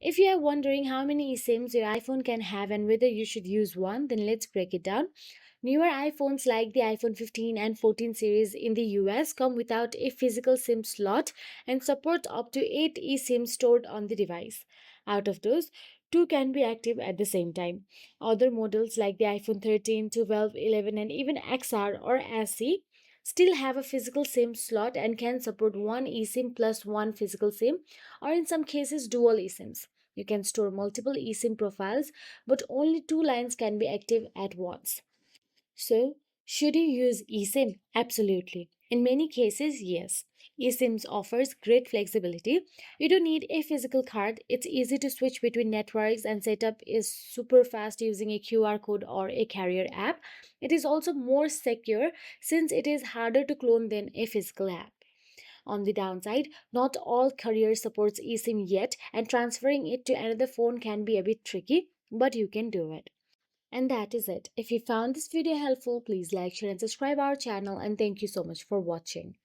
If you are wondering how many eSIMs your iPhone can have and whether you should use one, then let's break it down. Newer iPhones like the iPhone 15 and 14 series in the US come without a physical SIM slot and support up to 8 eSIMs stored on the device. Out of those, two can be active at the same time. Other models like the iPhone 13, 12, 11, and even XR or SE still have a physical SIM slot and can support one eSIM plus one physical SIM, or in some cases, dual eSIMs. You can store multiple eSIM profiles, but only two lines can be active at once. So, should you use eSIM? Absolutely. In many cases, yes. eSIMs offers great flexibility. You don't need a physical card. It's easy to switch between networks and setup is super fast using a QR code or a carrier app. It is also more secure since it is harder to clone than a physical app. On the downside, not all carrier supports eSIM yet, and transferring it to another phone can be a bit tricky, but you can do it. And that is it. If you found this video helpful, please like, share, and subscribe our channel. And thank you so much for watching.